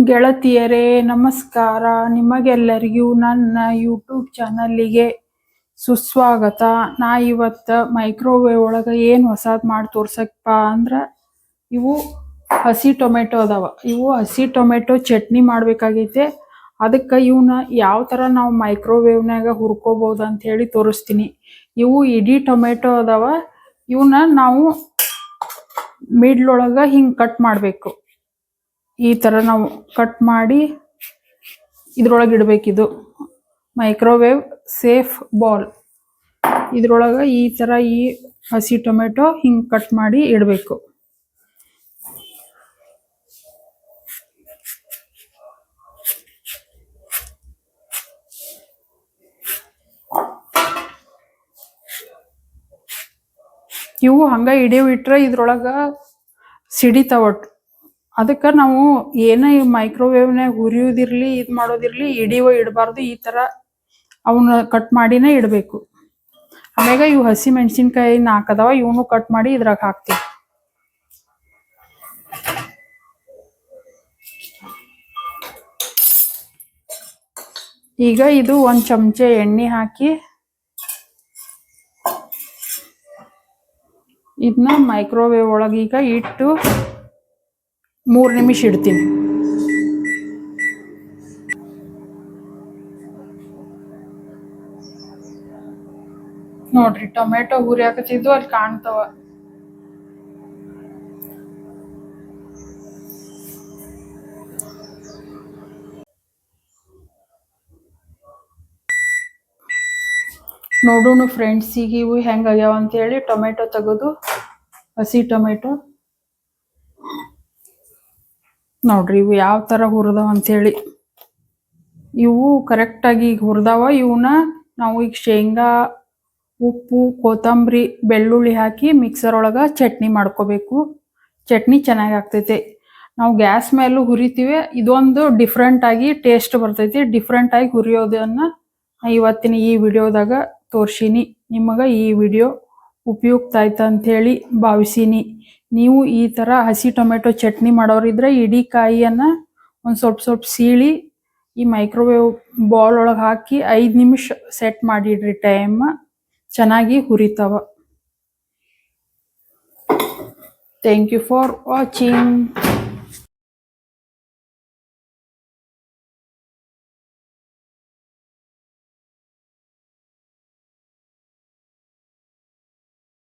ಗೆಳತಿಯರೇ ನಮಸ್ಕಾರ. ನಿಮಗೆಲ್ಲರಿಗೂ ನನ್ನ ಯೂಟ್ಯೂಬ್ ಚಾನಲ್ಲಿಗೆ ಸುಸ್ವಾಗತ. ನಾ ಇವತ್ತು ಮೈಕ್ರೋವೇವ್ ಒಳಗೆ ಏನು ಹೊಸದು ಮಾಡಿ ತೋರ್ಸಕ್ಕಪ್ಪ ಅಂದ್ರೆ ಇವು ಹಸಿ ಟೊಮೆಟೊ ಅದಾವ. ಇವು ಹಸಿ ಟೊಮೆಟೊ ಚಟ್ನಿ ಮಾಡಬೇಕಾಗೈತೆ. ಅದಕ್ಕೆ ಇವನ್ನ ಯಾವ ಥರ ನಾವು ಮೈಕ್ರೋವೇವ್ನಾಗ ಹುರ್ಕೋಬೋದು ಅಂತ ಹೇಳಿ ತೋರಿಸ್ತೀನಿ. ಇವು ಇಡೀ ಟೊಮೆಟೊ ಅದಾವ. ಇವನ್ನ ನಾವು ಮಿಡ್ಲೊಳಗೆ ಹಿಂಗೆ ಕಟ್ ಮಾಡಬೇಕು. ಈ ಥರ ನಾವು ಕಟ್ ಮಾಡಿ ಇದ್ರೊಳಗೆ ಇಡಬೇಕಿದು ಮೈಕ್ರೋವೇವ್ ಸೇಫ್ ಬೌಲ್. ಇದ್ರೊಳಗೆ ಈ ಥರ ಈ ಹಸಿ ಟೊಮೆಟೊ ಹಿಂಗೆ ಕಟ್ ಮಾಡಿ ಇಡಬೇಕು. ಇವು ಹಂಗೆ ಇಟ್ರೆ ಇದ್ರೊಳಗೆ ಸಿಡಿತಾವಟ್ಟು. ಅದಕ್ಕೆ ನಾವು ಏನೇ ಮೈಕ್ರೋವೇವ್ನಾಗ ಹುರಿಯೋದಿರಲಿ ಇದು ಮಾಡೋದಿರಲಿ ಇಡಬಾರ್ದು. ಈ ಥರ ಅವನ್ನ ಕಟ್ ಮಾಡಿನೇ ಇಡಬೇಕು. ಆಮ್ಯಾಗ ಇವು ಹಸಿ ಮೆಣಸಿನ್ಕಾಯಿ 4 ಅದಾವ. ಇವನು ಕಟ್ ಮಾಡಿ ಇದ್ರಾಗ ಹಾಕ್ತೀವಿ. ಈಗ ಇದು 1 ಚಮಚ ಎಣ್ಣೆ ಹಾಕಿ ಇದನ್ನ ಮೈಕ್ರೋವೇವ್ ಒಳಗೆ ಈಗ ಇಟ್ಟು 3 ನಿಮಿಷ ಇಡ್ತೀನಿ. ನೋಡ್ರಿ ಟೊಮೆಟೊ ಹುರಿಯಾಕತ್ತಿದ್ದು ಅಲ್ಲಿ ಕಾಣ್ತಾವ. ನೋಡೋಣ ಫ್ರೆಂಡ್ಸ್, ಈಗ ಇವು ಹೆಂಗಾಗ್ಯಾವ ಅಂತೇಳಿ ಟೊಮೆಟೊ ತೆಗೆದು ಹಸಿ ಟೊಮೆಟೊ ನೋಡ್ರಿ ಇವು ಯಾವ ಥರ ಹುರಿದಾವ ಅಂಥೇಳಿ. ಇವು ಕರೆಕ್ಟಾಗಿ ಈಗ ಹುರಿದಾವ. ಇವನ್ನ ನಾವು ಈಗ ಶೇಂಗಾ, ಉಪ್ಪು, ಕೊತ್ತಂಬರಿ, ಬೆಳ್ಳುಳ್ಳಿ ಹಾಕಿ ಮಿಕ್ಸರ್ ಒಳಗೆ ಚಟ್ನಿ ಮಾಡ್ಕೋಬೇಕು. ಚಟ್ನಿ ಚೆನ್ನಾಗಿ ಆಗ್ತೈತೆ. ನಾವು ಗ್ಯಾಸ್ ಮೇಲೂ ಹುರಿತೀವಿ. ಇದೊಂದು ಡಿಫ್ರೆಂಟಾಗಿ ಟೇಸ್ಟ್ ಬರ್ತೈತಿ. ಡಿಫ್ರೆಂಟಾಗಿ ಹುರಿಯೋದನ್ನು ಇವತ್ತಿನ ಈ ವಿಡಿಯೋದಾಗ ತೋರ್ಸೀನಿ. ನಿಮಗೆ ಈ ವಿಡಿಯೋ ಉಪಯುಕ್ತ ಆಯ್ತು ಅಂಥೇಳಿ ಭಾವಿಸೀನಿ. ನೀವು ಈ ಥರ ಹಸಿ ಟೊಮೆಟೊ ಚಟ್ನಿ ಮಾಡೋರಿದ್ರೆ ಇಡೀ ಕಾಯಿಯನ್ನು ಒಂದು ಸ್ವಲ್ಪ ಸೀಳಿ ಈ ಮೈಕ್ರೋವೇವ್ ಬೌಲ್ ಒಳಗೆ ಹಾಕಿ 5 ನಿಮಿಷ ಸೆಟ್ ಮಾಡಿಡ್ರಿ. ಟೈಮ್ ಚೆನ್ನಾಗಿ ಹುರಿತಾವ. Thank you for watching.